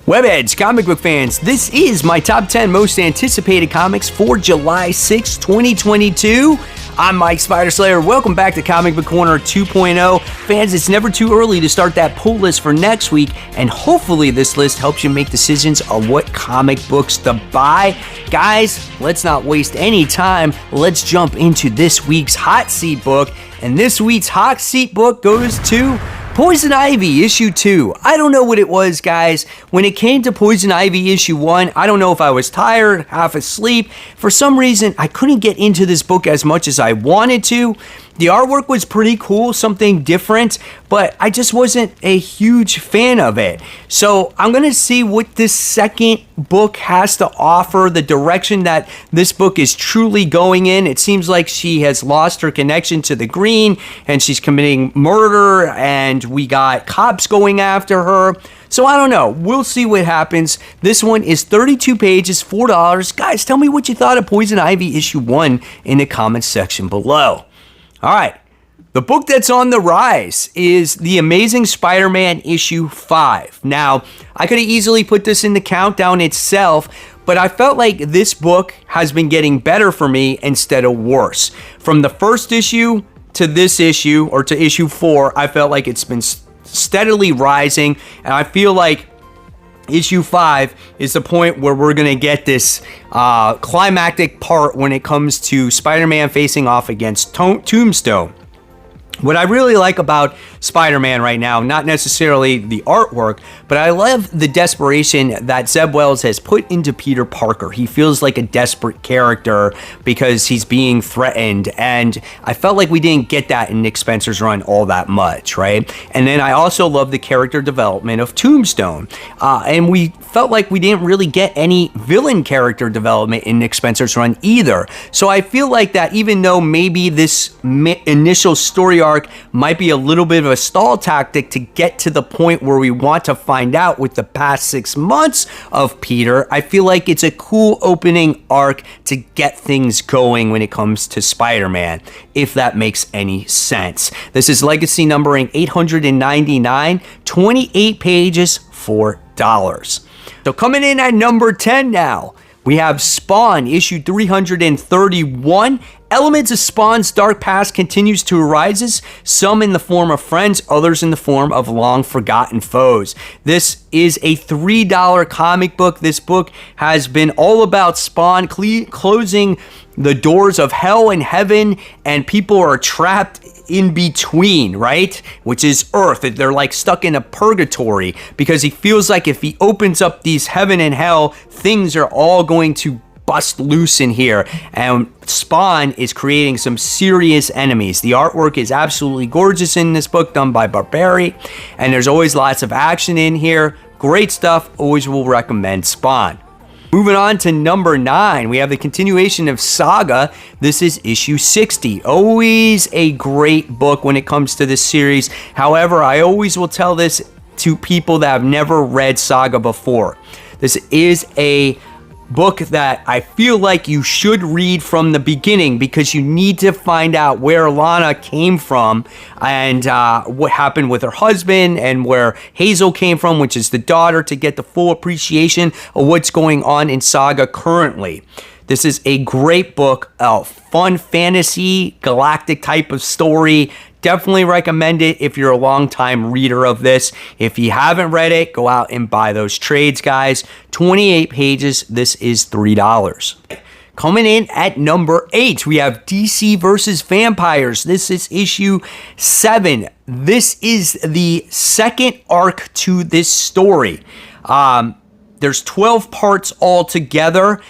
Webheads, comic book fans, this is my top 10 most anticipated comics for July 6, 2022. I'm Mike Spider Slayer. Welcome back to Comic Book Corner 2.0. Fans, it's never too early to start that pull list for next week, and hopefully this list helps you make decisions on what comic books to buy. Guys, let's not waste any time. Let's jump into this week's hot seat book, and this week's hot seat book goes to Poison Ivy issue 2. I don't know what it was, guys. When it came to Poison Ivy issue 1, I don't know if I was tired, half asleep. For some reason, I couldn't get into this book as much as I wanted to. The artwork was pretty cool, something different, but I just wasn't a huge fan of it. So I'm going to see what this second book has to offer, the direction that this book is truly going in. It seems like she has lost her connection to the green, and she's committing murder, and we got cops going after her. So I don't know. We'll see what happens. This one is 32 pages, $4. Guys, tell me what you thought of Poison Ivy issue 1 in the comments section below. All right, the book that's on the rise is The Amazing Spider-Man issue 5. Now, I could have easily put this in the countdown itself, but I felt like this book has been getting better for me instead of worse. From the first issue to this issue, or to issue 4, I felt like it's been steadily rising, and I feel like issue 5 is the point where we're going to get this climactic part when it comes to Spider-Man facing off against Tombstone. What I really like about Spider-Man right now, not necessarily the artwork, but I love the desperation that Zeb Wells has put into Peter Parker. He feels like a desperate character because he's being threatened, and I felt like we didn't get that in Nick Spencer's run all that much, right? And then I also love the character development of Tombstone, and we felt like we didn't really get any villain character development in Nick Spencer's run either. So I feel like that even though maybe this initial story arc might be a little bit of a stall tactic to get to the point where we want to find out with the past 6 months of Peter, I feel like it's a cool opening arc to get things going when it comes to Spider-Man, if that makes any sense. This is legacy numbering 899, 28 pages, $4. So coming in at number 10 now, we have Spawn, issue 331. Elements of Spawn's dark past continues to arise, some in the form of friends, others in the form of long-forgotten foes. This is a $3 comic book. This book has been all about Spawn closing the doors of hell and heaven, and people are trapped in between, right? Which is Earth. They're like stuck in a purgatory because he feels like if he opens up these heaven and hell, things are all going to bust loose in here, and Spawn is creating some serious enemies. The artwork is absolutely gorgeous in this book, done by Barberi, and there's always lots of action in here. Great stuff. Always will recommend Spawn. Moving on to number 9, we have the continuation of Saga. This is issue 60. Always a great book when it comes to this series. However, I always will tell this to people that have never read Saga before. This is a book that I feel like you should read from the beginning because you need to find out where Lana came from and what happened with her husband and where Hazel came from, which is the daughter, to get the full appreciation of what's going on in Saga currently. This is a great book, a fun fantasy, galactic type of story. Definitely recommend it if you're a longtime reader of this. If you haven't read it, go out and buy those trades, guys. 28 pages. This is $3. Coming in at number 8, we have DC versus Vampires. This is issue 7. This is the second arc to this story. There's 12 parts altogether.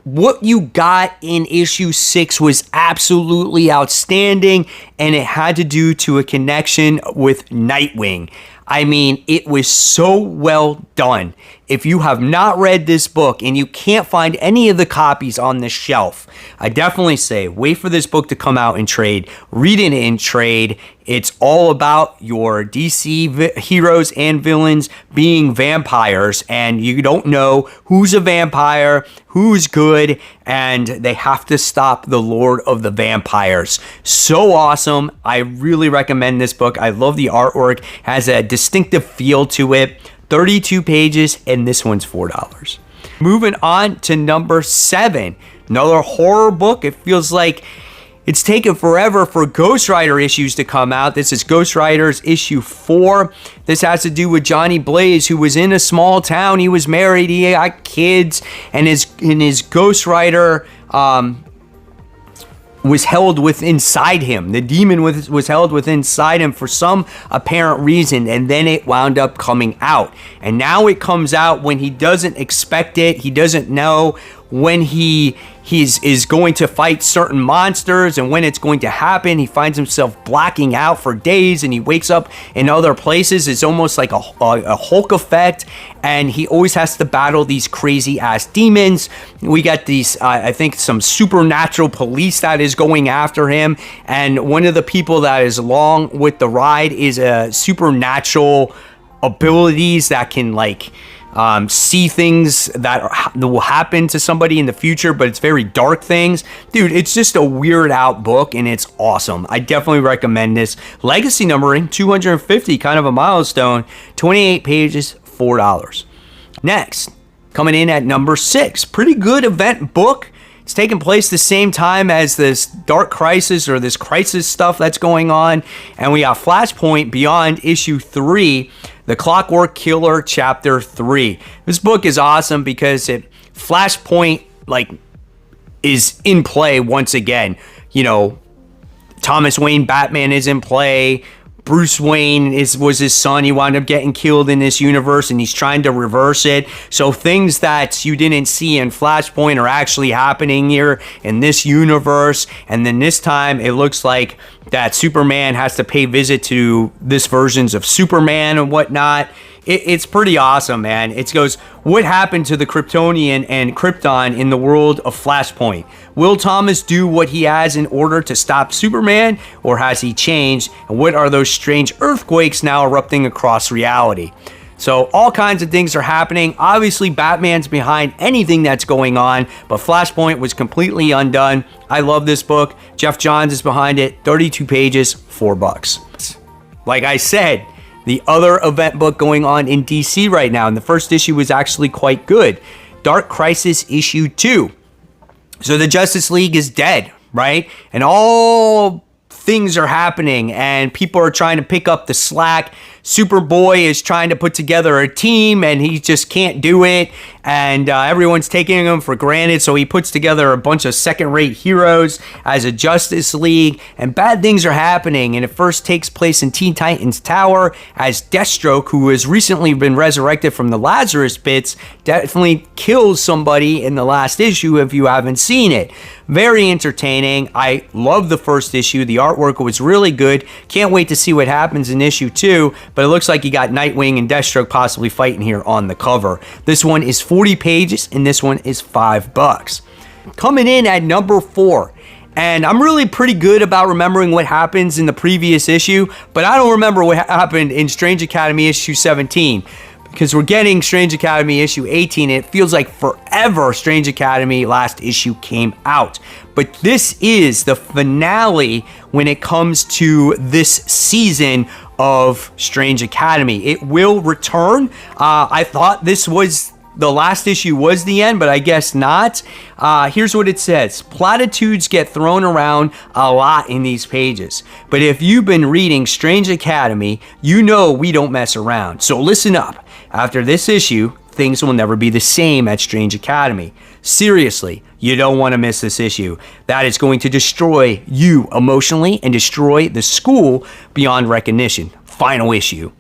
What you got in issue 6 was absolutely outstanding, and it had to do to a connection with Nightwing. I mean, it was so well done. If you have not read this book and you can't find any of the copies on the shelf, I definitely say wait for this book to come out in trade. Read it in trade. It's all about your DC heroes and villains being vampires, and you don't know who's a vampire, who's good, and they have to stop the Lord of the Vampires. So awesome. I really recommend this book. I love the artwork. It has a distinctive feel to it. 32 pages, and this one's $4. Moving on to number 7, another horror book. It feels like it's taken forever for Ghost Rider issues to come out. This is Ghost Riders issue 4. This has to do with Johnny Blaze, who was in a small town. He was married, he got kids, and his Ghost Rider was held inside him. The demon was held inside him for some apparent reason, and then it wound up coming out. And now it comes out when he doesn't expect it. He doesn't know when he is going to fight certain monsters and when it's going to happen. He finds himself blacking out for days, and he wakes up in other places. It's almost like a Hulk effect, and he always has to battle these crazy ass demons. We got these, I think, some supernatural police that is going after him, and one of the people that is along with the ride is a supernatural abilities that can see things that will happen to somebody in the future, but it's very dark things. Dude, it's just a weird out book, and it's awesome. I definitely recommend this. Legacy numbering, 250, kind of a milestone. 28 pages, $4. Next, coming in at number 6, pretty good event book. It's taking place the same time as this Dark Crisis or this Crisis stuff that's going on. And we got Flashpoint Beyond issue 3, The Clockwork Killer chapter 3. This book is awesome because Flashpoint is in play once again. You know, Thomas Wayne Batman is in play. Bruce Wayne was his son. He wound up getting killed in this universe, and he's trying to reverse it. So things that you didn't see in Flashpoint are actually happening here in this universe. And then this time, it looks like that Superman has to pay visit to this versions of Superman and whatnot. It's pretty awesome, man. It goes, what happened to the Kryptonian and Krypton in the world of Flashpoint? Will Thomas do what he has in order to stop Superman, or has he changed? And what are those strange earthquakes now erupting across reality? So all kinds of things are happening. Obviously, Batman's behind anything that's going on, but Flashpoint was completely undone. I love this book. Jeff Johns is behind it. 32 pages, $4. Like I said, the other event book going on in DC right now, and the first issue was actually quite good. Dark Crisis issue 2. So the Justice League is dead, right? And all things are happening, and people are trying to pick up the slack. Superboy is trying to put together a team, and he just can't do it. And everyone's taking him for granted, so he puts together a bunch of second-rate heroes as a Justice League, and bad things are happening. And it first takes place in Teen Titans Tower as Deathstroke, who has recently been resurrected from the Lazarus pits, definitely kills somebody in the last issue if you haven't seen it. Very entertaining. I love the first issue. The artwork was really good. Can't wait to see what happens in issue 2, but it looks like you got Nightwing and Deathstroke possibly fighting here on the cover. This one is 40 pages, and this one is $5. Coming in at number 4, and I'm really pretty good about remembering what happens in the previous issue, but I don't remember what happened in Strange Academy issue 17. Because we're getting Strange Academy issue 18, and it feels like forever Strange Academy last issue came out. But this is the finale when it comes to this season of Strange Academy. It will return. I thought this was the last issue was the end, but I guess not. Here's what it says. Platitudes get thrown around a lot in these pages. But if you've been reading Strange Academy, you know we don't mess around. So listen up. After this issue, things will never be the same at Strange Academy. Seriously, you don't want to miss this issue. That is going to destroy you emotionally and destroy the school beyond recognition. Final issue.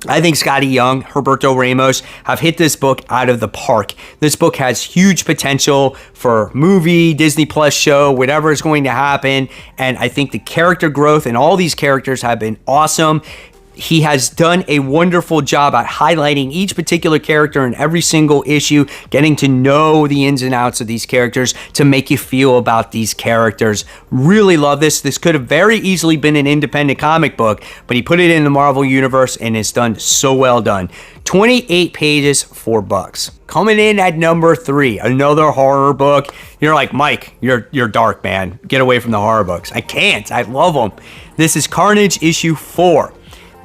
I think Scotty Young, Humberto Ramos have hit this book out of the park. This book has huge potential for movie, Disney Plus show, whatever is going to happen. And I think the character growth and all these characters have been awesome. He has done a wonderful job at highlighting each particular character in every single issue, getting to know the ins and outs of these characters to make you feel about these characters. Really love this. This could have very easily been an independent comic book, but he put it in the Marvel Universe, and it's done so well done. 28 pages, $4. Coming in at number 3, another horror book. You're like, Mike, you're dark, man. Get away from the horror books. I can't. I love them. This is Carnage issue 4.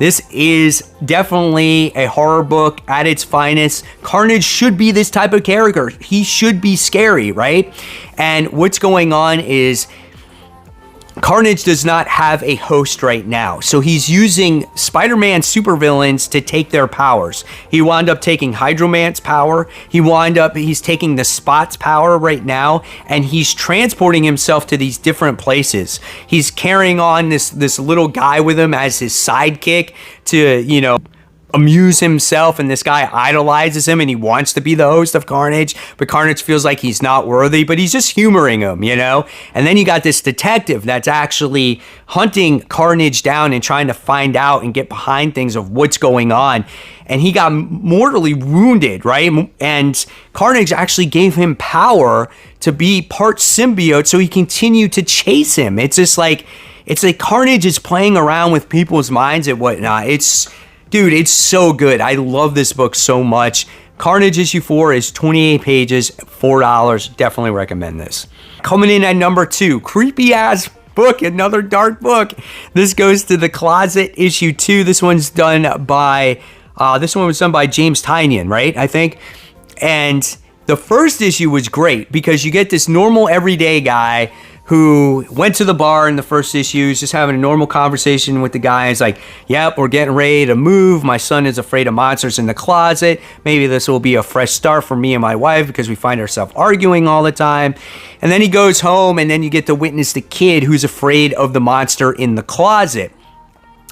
This is definitely a horror book at its finest. Carnage should be this type of character. He should be scary, right? And what's going on is Carnage does not have a host right now, so he's using Spider-Man supervillains to take their powers. He wound up taking Hydro-Man's power. He's taking the Spot's power right now, and he's transporting himself to these different places. He's carrying on this little guy with him as his sidekick to, amuse himself, and this guy idolizes him and he wants to be the host of Carnage, but Carnage feels like he's not worthy, but he's just humoring him, And then you got this detective that's actually hunting Carnage down and trying to find out and get behind things of what's going on. And he got mortally wounded, right? And Carnage actually gave him power to be part symbiote so he continued to chase him. It's like Carnage is playing around with people's minds and whatnot. Dude, it's so good. I love this book so much. Carnage issue 4 is 28 pages, $4. Definitely recommend this. Coming in at number 2, creepy ass book, another dark book. This goes to The Closet issue 2. This one was done by James Tynion, right? I think. And the first issue was great because you get this normal everyday guy who went to the bar in the first issue. He's just having a normal conversation with the guy. He's like, yep, we're getting ready to move. My son is afraid of monsters in the closet. Maybe this will be a fresh start for me and my wife because we find ourselves arguing all the time. And then he goes home, and then you get to witness the kid who's afraid of the monster in the closet.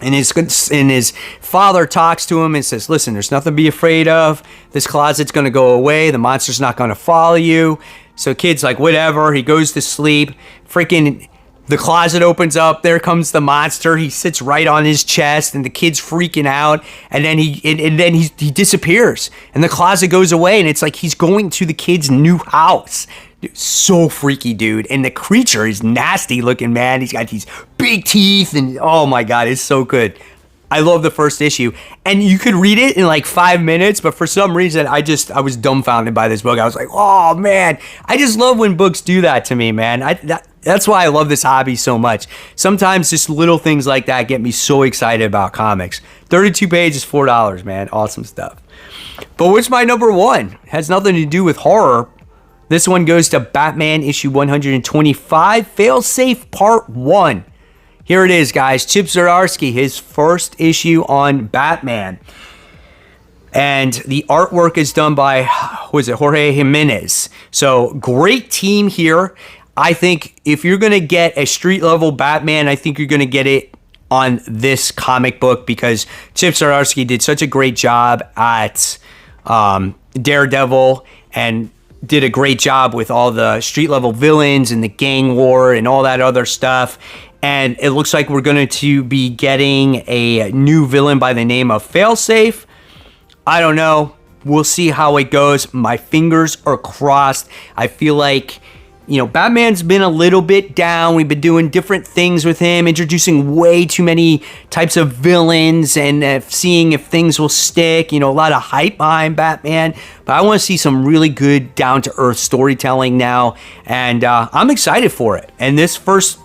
And his father talks to him and says, listen, there's nothing to be afraid of. This closet's going to go away. The monster's not going to follow you. So kid's like, whatever. He goes to sleep. Freaking, the closet opens up. There comes the monster. He sits right on his chest, and the kid's freaking out. And then he disappears, and the closet goes away. And it's like he's going to the kid's new house. Dude, so freaky, dude. And the creature is nasty looking, man. He's got these big teeth, and oh my God, it's so good. I love the first issue, and you could read it in like 5 minutes, but for some reason, I was dumbfounded by this book. I was like, oh man, I just love when books do that to me, man. That's why I love this hobby so much. Sometimes just little things like that get me so excited about comics. 32 pages, $4, man. Awesome stuff. But what's my number 1? It has nothing to do with horror. This one goes to Batman issue 125, Failsafe Part 1. Here it is, guys. Chip Zdarsky, his first issue on Batman. And the artwork is done by, Jorge Jimenez. So, great team here. I think if you're going to get a street-level Batman, I think you're going to get it on this comic book because Chip Zdarsky did such a great job at Daredevil and did a great job with all the street-level villains and the gang war and all that other stuff. And it looks like we're going to be getting a new villain by the name of Failsafe. I don't know. We'll see how it goes. My fingers are crossed. I feel like, Batman's been a little bit down. We've been doing different things with him, introducing way too many types of villains and seeing if things will stick. A lot of hype behind Batman. But I want to see some really good down-to-earth storytelling now, and I'm excited for it. And this first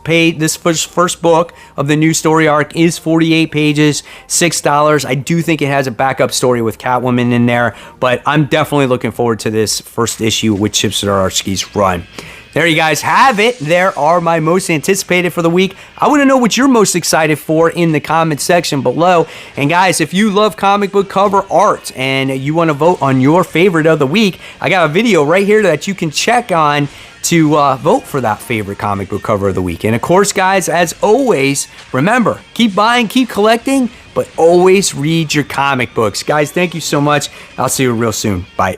book of the new story arc is 48 pages, $6. I do think it has a backup story with Catwoman in there, but I'm definitely looking forward to this first issue with Chip Zdarsky's run. There you guys have it. There are my most anticipated for the week. I want to know what you're most excited for in the comment section below. And guys, if you love comic book cover art and you want to vote on your favorite of the week, I got a video right here that you can check on to vote for that favorite comic book cover of the week. And of course, guys, as always, remember, keep buying, keep collecting, but always read your comic books. Guys, thank you so much. I'll see you real soon. Bye.